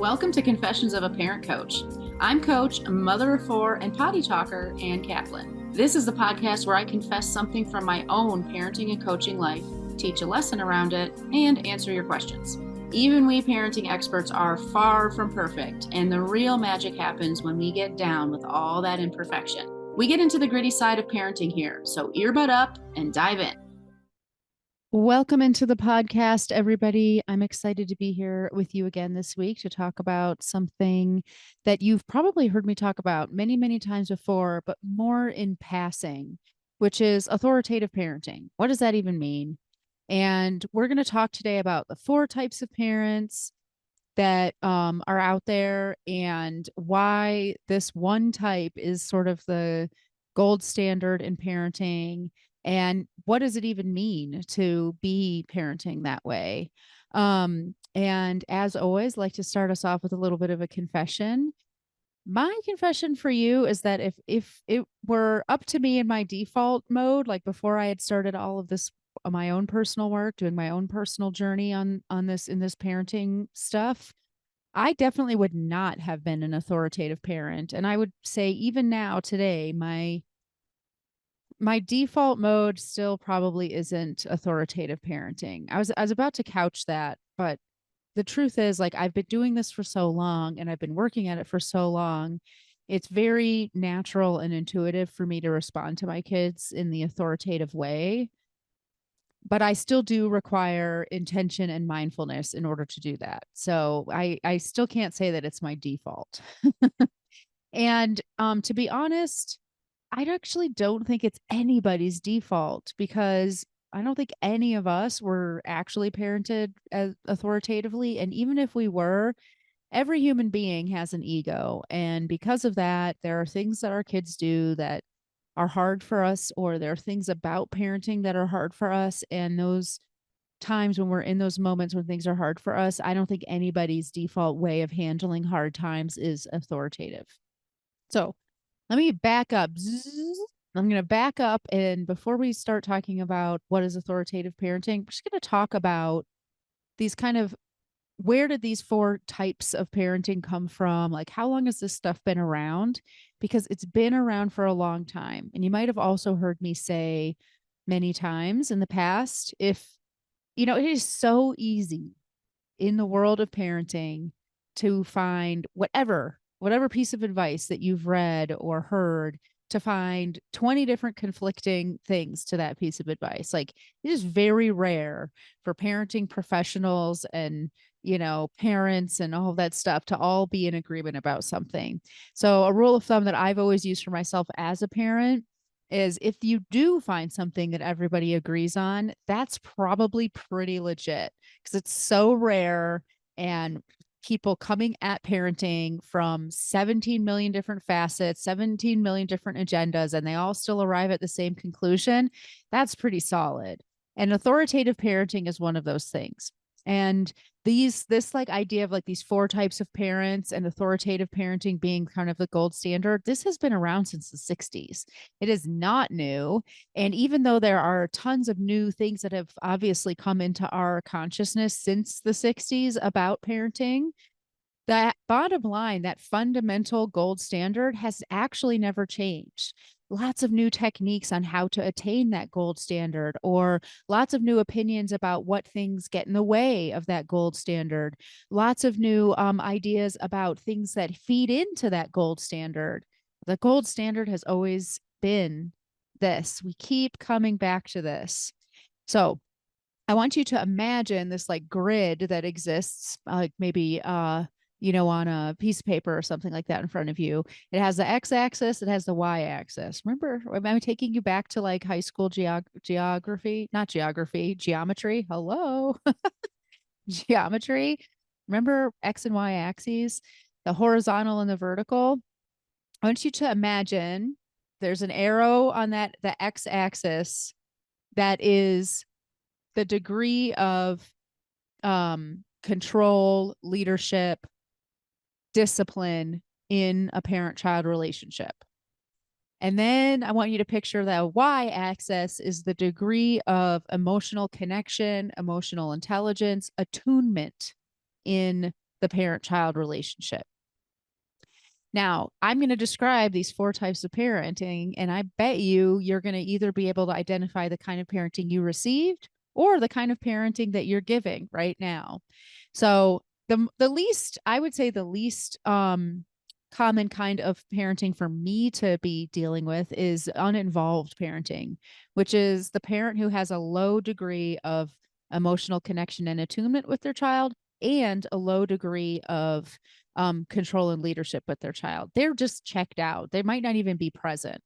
Welcome to Confessions of a Parent Coach. I'm Coach, mother of four, and potty talker, Ann-Kaplan. This is the podcast where I confess something from my own parenting and coaching life, teach a lesson around it, and answer your questions. Even we parenting experts are far from perfect, and the real magic happens when we get down with all that imperfection. We get into the gritty side of parenting here, so earbud up and dive in. Welcome into the podcast, everybody. I'm excited to be here with you again this week to talk about something that you've probably heard me talk about many, many times before, but more in passing, which is authoritative parenting. What does that even mean? And we're going to talk today about the 4 types of parents that are out there and why this one type is sort of the gold standard in parenting. And what does it even mean to be parenting that way? And as always, like to start us off with a little bit of a confession. My confession for you is that if it were up to me in my default mode, like before I had started all of this my own personal work, doing my own personal journey on this in this parenting stuff, I definitely would not have been an authoritative parent. And I would say even now today, my default mode still probably isn't authoritative parenting. I was about to couch that, but the truth is, like, I've been doing this for so long and I've been working at it for so long. It's very natural and intuitive for me to respond to my kids in the authoritative way, but I still do require intention and mindfulness in order to do that. So I still can't say that it's my default. And to be honest, I actually don't think it's anybody's default, because I don't think any of us were actually parented as authoritatively. And even if we were, every human being has an ego. And because of that, there are things that our kids do that are hard for us, or there are things about parenting that are hard for us. And those times when we're in those moments when things are hard for us, I don't think anybody's default way of handling hard times is authoritative. So let me back up. I'm going to back up. And before we start talking about what is authoritative parenting, we're just going to talk about these kind of, where did these 4 types of parenting come from? Like, how long has this stuff been around? Because it's been around for a long time. And you might have also heard me say many times in the past, it is so easy in the world of parenting to find whatever piece of advice that you've read or heard, to find 20 different conflicting things to that piece of advice. Like, it is very rare for parenting professionals and, parents and all of that stuff to all be in agreement about something. So a rule of thumb that I've always used for myself as a parent is, if you do find something that everybody agrees on, that's probably pretty legit, because it's so rare. And people coming at parenting from 17 million different facets, 17 million different agendas, and they all still arrive at the same conclusion. That's pretty solid. And authoritative parenting is one of those things. And this like idea of like these 4 types of parents and authoritative parenting being kind of the gold standard, this has been around since the 60s. It is not new. And even though there are tons of new things that have obviously come into our consciousness since the 60s about parenting, that bottom line, that fundamental gold standard, has actually never changed. Lots of new techniques on how to attain that gold standard, or lots of new opinions about what things get in the way of that gold standard. Lots of new ideas about things that feed into that gold standard. The gold standard has always been this. We keep coming back to this. So I want you to imagine this like grid that exists, like maybe on a piece of paper or something like that in front of you. It has the x-axis, it has the y-axis. Remember, am I taking you back to like high school geography? Not geography, geometry. Hello. Geometry. Remember x and y axes, the horizontal and the vertical? I want you to imagine there's an arrow on the x-axis that is the degree of control, leadership, discipline in a parent-child relationship. And then I want you to picture that y-axis is the degree of emotional connection, emotional intelligence, attunement in the parent-child relationship. Now, I'm going to describe these 4 types of parenting, and I bet you're going to either be able to identify the kind of parenting you received or the kind of parenting that you're giving right now. So the least, I would say the least common kind of parenting for me to be dealing with is uninvolved parenting, which is the parent who has a low degree of emotional connection and attunement with their child and a low degree of control and leadership with their child. They're just checked out. They might not even be present.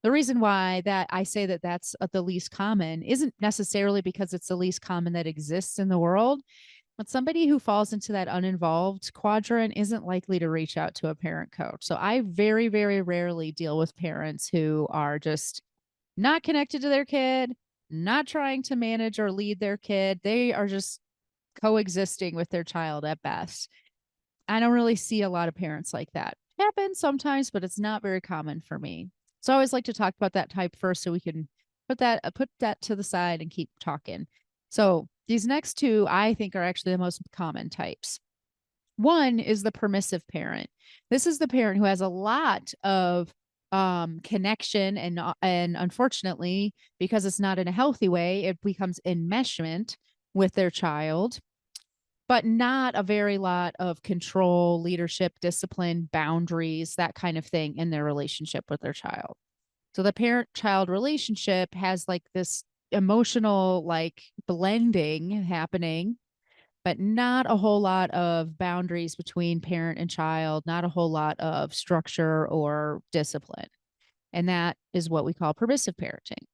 The reason why that I say that that's the least common isn't necessarily because it's the least common that exists in the world, but somebody who falls into that uninvolved quadrant isn't likely to reach out to a parent coach. So I very, very rarely deal with parents who are just not connected to their kid, not trying to manage or lead their kid. They are just coexisting with their child at best. I don't really see a lot of parents like that. It happens sometimes, but it's not very common for me. So I always like to talk about that type first so we can put that to the side and keep talking. So these next 2, I think, are actually the most common types. One is the permissive parent. This is the parent who has a lot of connection and unfortunately, because it's not in a healthy way, it becomes enmeshment with their child, but not a very lot of control, leadership, discipline, boundaries, that kind of thing in their relationship with their child. So the parent-child relationship has like this emotional like blending happening, but not a whole lot of boundaries between parent and child, not a whole lot of structure or discipline. And that is what we call permissive parenting.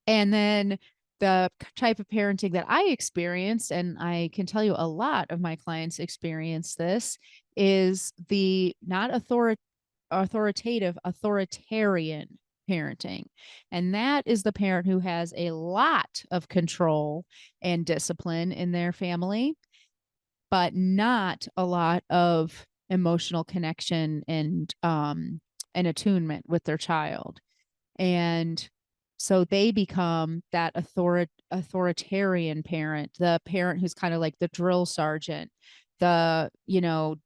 And then the type of parenting that I experienced, and I can tell you a lot of my clients experience this, is the not authoritative, authoritarian parenting. And that is the parent who has a lot of control and discipline in their family, but not a lot of emotional connection and attunement with their child. And so they become that authoritarian parent, the parent who's kind of like the drill sergeant, the,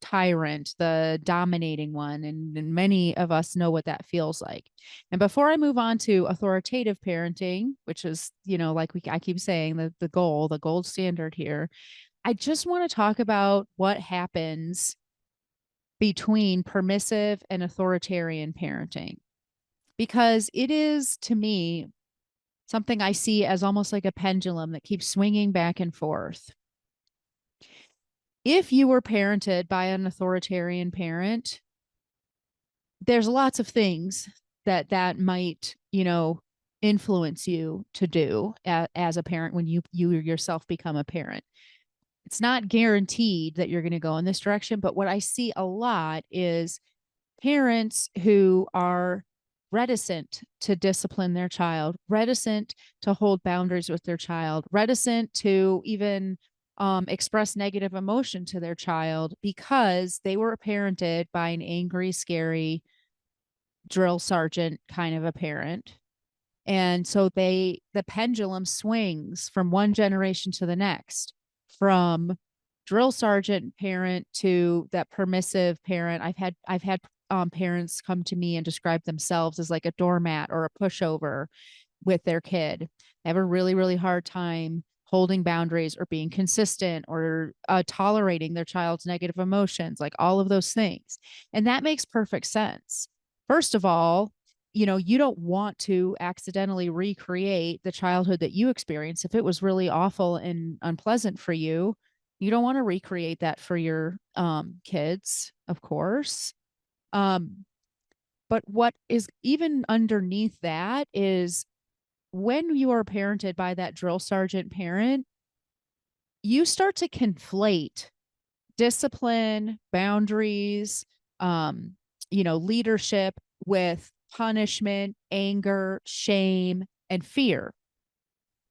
tyrant, the dominating one. And many of us know what that feels like. And before I move on to authoritative parenting, which is, like I keep saying, the gold standard here, I just want to talk about what happens between permissive and authoritarian parenting, because it is, to me, something I see as almost like a pendulum that keeps swinging back and forth. If you were parented by an authoritarian parent, there's lots of things that might, influence you to do as a parent when you yourself become a parent. It's not guaranteed that you're going to go in this direction, but what I see a lot is parents who are reticent to discipline their child, reticent to hold boundaries with their child, reticent to even express negative emotion to their child because they were parented by an angry, scary drill sergeant kind of a parent. And so the pendulum swings from one generation to the next, from drill sergeant parent to that permissive parent. I've had parents come to me and describe themselves as like a doormat or a pushover with their kid. They have a really, really hard time holding boundaries or being consistent or tolerating their child's negative emotions, like all of those things. And that makes perfect sense. First of all, you don't want to accidentally recreate the childhood that you experienced. If it was really awful and unpleasant for you, you don't want to recreate that for your kids, of course. But what is even underneath that is when you are parented by that drill sergeant parent, you start to conflate discipline, boundaries, leadership with punishment, anger, shame, and fear.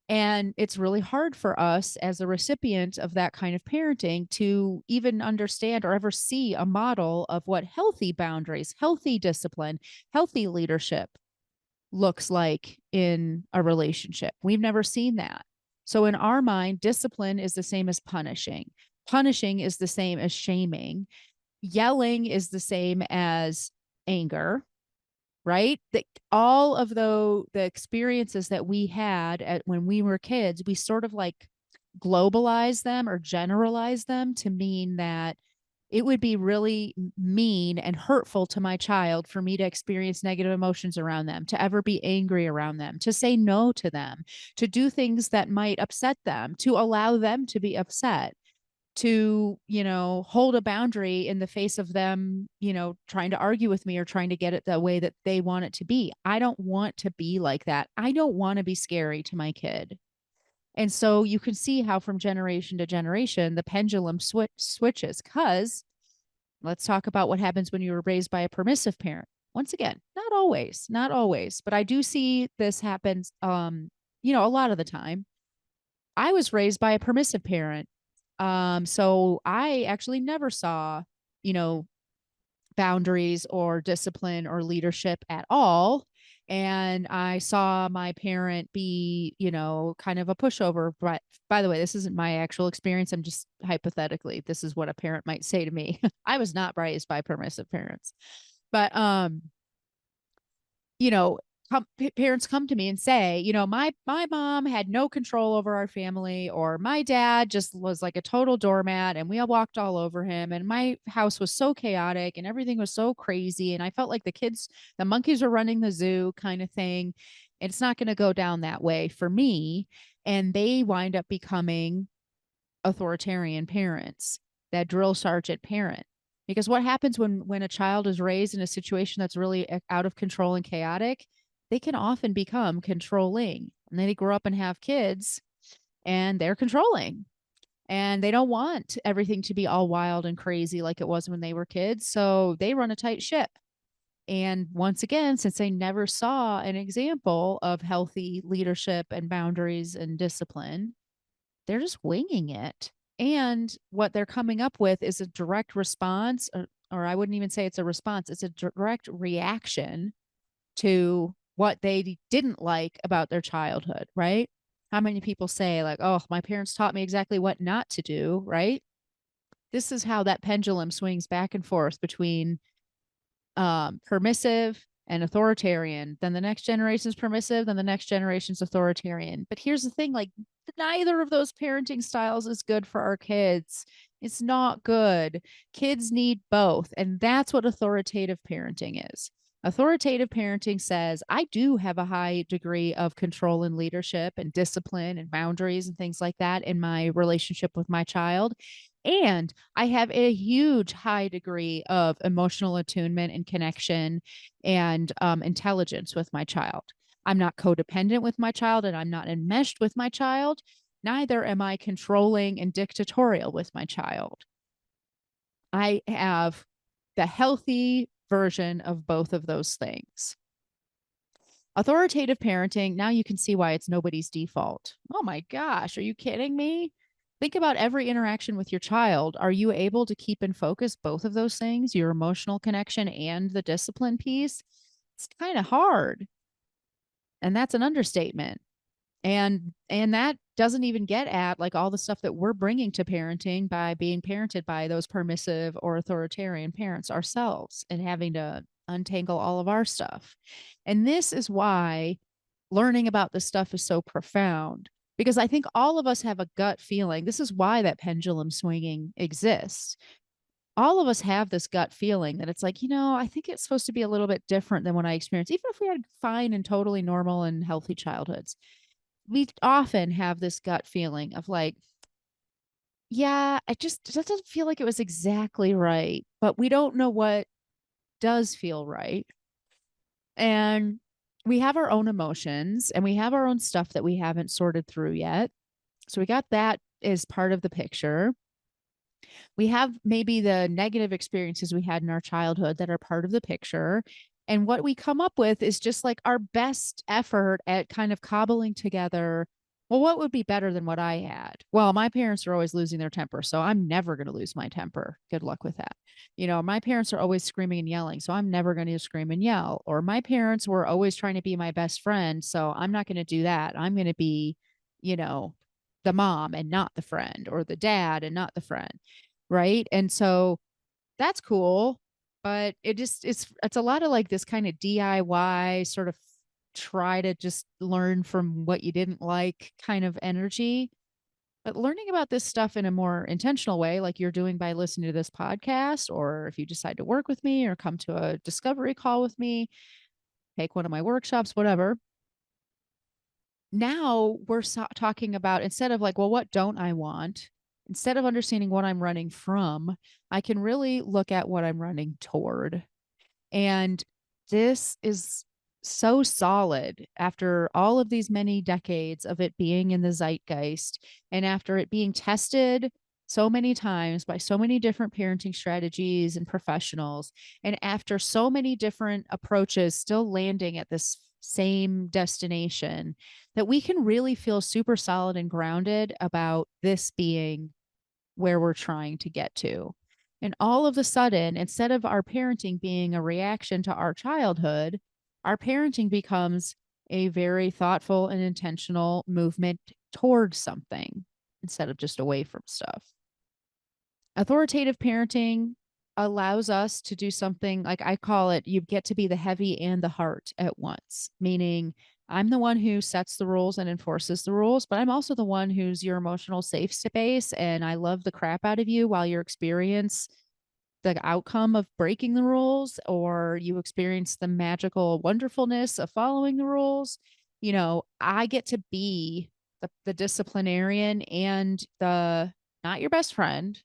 And it's really hard for us as a recipient of that kind of parenting to even understand or ever see a model of what healthy boundaries, healthy discipline, healthy leadership looks like in a relationship. We've never seen that. So in our mind, discipline is the same as punishing. Punishing is the same as shaming. Yelling is the same as anger, right? All of the experiences that we had when we were kids, we sort of like globalize them or generalize them to mean that it would be really mean and hurtful to my child for me to experience negative emotions around them, to ever be angry around them, to say no to them, to do things that might upset them, to allow them to be upset, to, hold a boundary in the face of them, trying to argue with me or trying to get it the way that they want it to be. I don't want to be like that. I don't want to be scary to my kid. And so you can see how from generation to generation, the pendulum switches. Because let's talk about what happens when you were raised by a permissive parent. Once again, not always, but I do see this happens, a lot of the time. I was raised by a permissive parent. So I actually never saw, you know, boundaries or discipline or leadership at all. And I saw my parent be, kind of a pushover. But by the way, this isn't my actual experience. I'm just hypothetically, this is what a parent might say to me. I was not raised by permissive parents. But you know, parents come to me and say, my mom had no control over our family, or my dad just was like a total doormat and we all walked all over him. And my house was so chaotic and everything was so crazy. And I felt like the monkeys were running the zoo kind of thing. It's not going to go down that way for me. And they wind up becoming authoritarian parents, that drill sergeant parent. Because what happens when a child is raised in a situation that's really out of control and chaotic, they can often become controlling. And then they grow up and have kids and they're controlling. And they don't want everything to be all wild and crazy like it was when they were kids. So they run a tight ship. And once again, since they never saw an example of healthy leadership and boundaries and discipline, they're just winging it. And what they're coming up with is a direct response, or I wouldn't even say it's a response, it's a direct reaction to what they didn't like about their childhood, right? How many people say, like, oh, my parents taught me exactly what not to do, right? This is how that pendulum swings back and forth between permissive and authoritarian. Then the next generation's permissive, then the next generation's authoritarian. But here's the thing, like, neither of those parenting styles is good for our kids. It's not good. Kids need both. And that's what authoritative parenting is. Authoritative parenting says, I do have a high degree of control and leadership and discipline and boundaries and things like that in my relationship with my child. And I have a huge high degree of emotional attunement and connection and intelligence with my child. I'm not codependent with my child and I'm not enmeshed with my child. Neither am I controlling and dictatorial with my child. I have the healthy version of both of those things. Authoritative parenting, now you can see why it's nobody's default. Oh my gosh, are you kidding me? Think about every interaction with your child. Are you able to keep in focus both of those things, your emotional connection and the discipline piece? It's kind of hard. And that's an understatement. And that doesn't even get at like all the stuff that we're bringing to parenting by being parented by those permissive or authoritarian parents ourselves and having to untangle all of our stuff. And this is why learning about this stuff is so profound, because I think all of us have a gut feeling. This is why that pendulum swinging exists. All of us have this gut feeling that it's like, I think it's supposed to be a little bit different than what I experienced, even if we had fine and totally normal and healthy childhoods. We often have this gut feeling of like, yeah, it doesn't feel like it was exactly right, but we don't know what does feel right. And we have our own emotions and we have our own stuff that we haven't sorted through yet. So we got that as part of the picture. We have maybe the negative experiences we had in our childhood that are part of the picture. And what we come up with is just like our best effort at kind of cobbling together. Well, what would be better than what I had? Well, my parents are always losing their temper, so I'm never going to lose my temper. Good luck with that. My parents are always screaming and yelling, so I'm never going to scream and yell. Or my parents were always trying to be my best friend, so I'm not going to do that. I'm going to be, you know, the mom and not the friend, or the dad and not the friend. Right. And so that's cool. But it's a lot of like this kind of DIY sort of try to just learn from what you didn't like kind of energy. But learning about this stuff in a more intentional way, like you're doing by listening to this podcast, or if you decide to work with me or come to a discovery call with me, take one of my workshops, whatever. Now we're talking about, instead of like, well, what don't I want? Instead of understanding what I'm running from, I can really look at what I'm running toward. And this is so solid after all of these many decades of it being in the zeitgeist, and after it being tested so many times by so many different parenting strategies and professionals, and after so many different approaches still landing at this same destination, that we can really feel super solid and grounded about this being where we're trying to get to. And all of a sudden, instead of our parenting being a reaction to our childhood, our parenting becomes a very thoughtful and intentional movement towards something instead of just away from stuff. Authoritative parenting allows us to do something like I call it, you get to be the heavy and the heart at once, meaning I'm the one who sets the rules and enforces the rules, but I'm also the one who's your emotional safe space. And I love the crap out of you while you experience the outcome of breaking the rules, or you experience the magical wonderfulness of following the rules. I get to be the disciplinarian and the not your best friend,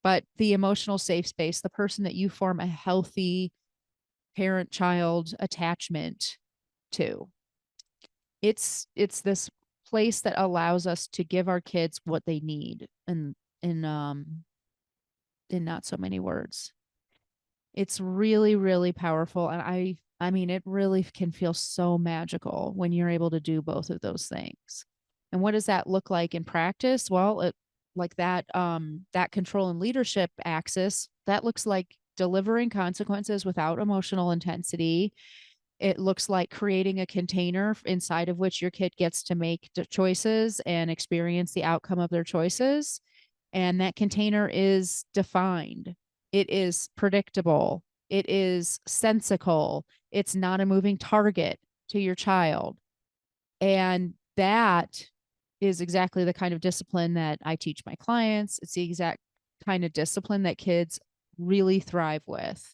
but the emotional safe space, the person that you form a healthy parent child attachment to. It's this place that allows us to give our kids what they need, and in not so many words. It's really, really powerful. And I mean, it really can feel so magical when you're able to do both of those things. And what does that look like in practice? Well, like that control and leadership axis, that looks like delivering consequences without emotional intensity. It looks like creating a container inside of which your kid gets to make choices and experience the outcome of their choices. And that container is defined. It is predictable. It is sensical. It's not a moving target to your child. And that is exactly the kind of discipline that I teach my clients. It's the exact kind of discipline that kids really thrive with.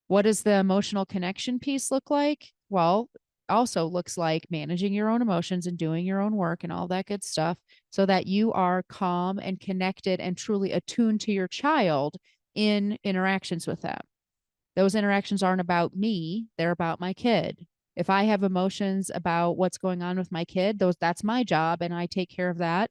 What does the emotional connection piece look like? Well, also looks like managing your own emotions and doing your own work and all that good stuff so that you are calm and connected and truly attuned to your child in interactions with them. Those interactions aren't about me, they're about my kid. If I have emotions about what's going on with my kid, that's my job, and I take care of that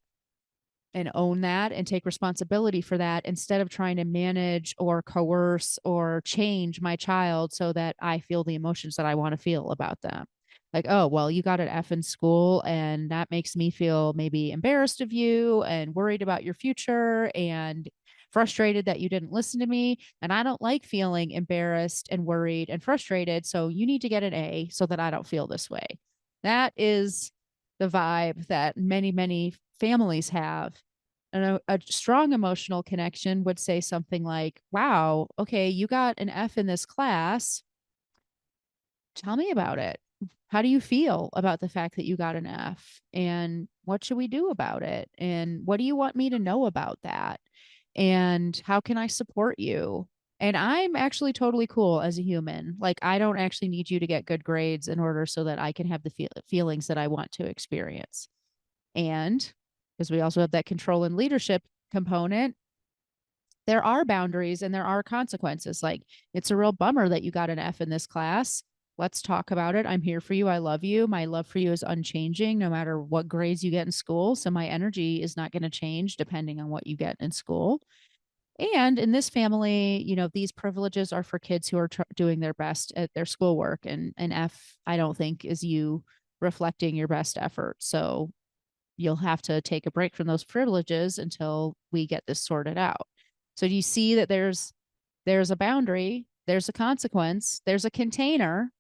and own that and take responsibility for that, instead of trying to manage or coerce or change my child so that I feel the emotions that I want to feel about them. Like, oh, well, you got an F in school and that makes me feel maybe embarrassed of you and worried about your future and frustrated that you didn't listen to me. And I don't like feeling embarrassed and worried and frustrated. So you need to get an A so that I don't feel this way. That is the vibe that many, many families have. And a strong emotional connection would say something like, wow, okay, you got an F in this class. Tell me about it. How do you feel about the fact that you got an F? And what should we do about it? And what do you want me to know about that? And how can I support you? And I'm actually totally cool as a human. Like, I don't actually need you to get good grades in order so that I can have the feelings that I want to experience. And because we also have that control and leadership component, there are boundaries and there are consequences. Like, it's a real bummer that you got an F in this class. Let's talk about it. I'm here for you. I love you. My love for you is unchanging no matter what grades you get in school. So my energy is not going to change depending on what you get in school. And in this family, these privileges are for kids who are doing their best at their schoolwork. And an F, I don't think, is you reflecting your best effort. So you'll have to take a break from those privileges until we get this sorted out. So do you see that there's a boundary, there's a consequence, there's a container,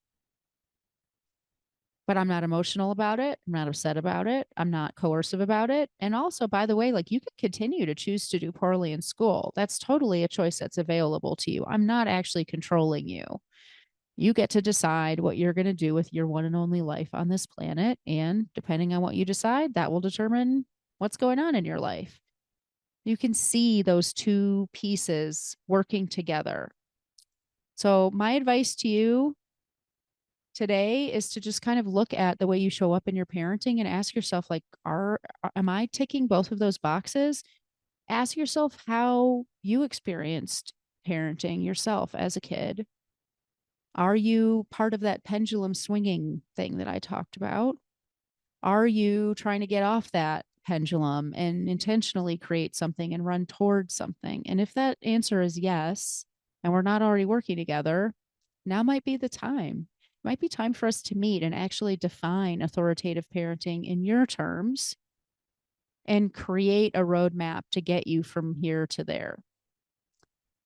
but I'm not emotional about it. I'm not upset about it. I'm not coercive about it. And also, by the way, like, you can continue to choose to do poorly in school. That's totally a choice that's available to you. I'm not actually controlling you. You get to decide what you're going to do with your one and only life on this planet. And depending on what you decide, that will determine what's going on in your life. You can see those two pieces working together. So my advice to you today is to just kind of look at the way you show up in your parenting and ask yourself, like, am I ticking both of those boxes? Ask yourself how you experienced parenting yourself as a kid. Are you part of that pendulum swinging thing that I talked about? Are you trying to get off that pendulum and intentionally create something and run towards something? And if that answer is yes, and we're not already working together, now might be the time. It might be time for us to meet and actually define authoritative parenting in your terms and create a roadmap to get you from here to there.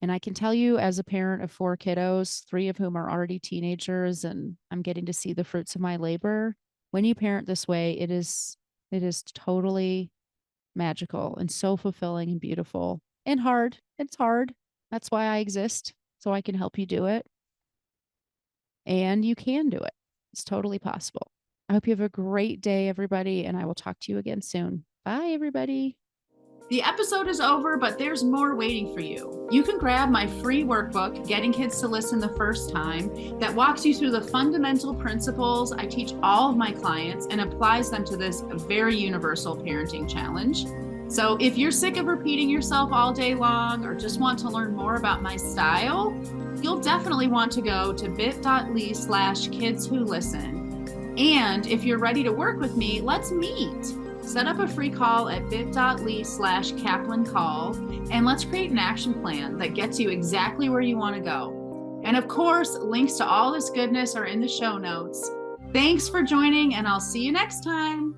And I can tell you, as a parent of 4 kiddos, 3 of whom are already teenagers, and I'm getting to see the fruits of my labor. When you parent this way, it is totally magical and so fulfilling and beautiful and hard. It's hard. That's why I exist, so I can help you do it. And you can do it. It's totally possible. I hope you have a great day, everybody, and I will talk to you again soon. Bye, everybody. The episode is over, but there's more waiting for you. You can grab my free workbook, Getting Kids to Listen the First Time, that walks you through the fundamental principles I teach all of my clients and applies them to this very universal parenting challenge. So if you're sick of repeating yourself all day long or just want to learn more about my style, you'll definitely want to go to bit.ly/kidswholisten. And if you're ready to work with me, let's meet. Set up a free call at bit.ly/kaplan-call, and let's create an action plan that gets you exactly where you want to go. And of course, links to all this goodness are in the show notes. Thanks for joining, and I'll see you next time.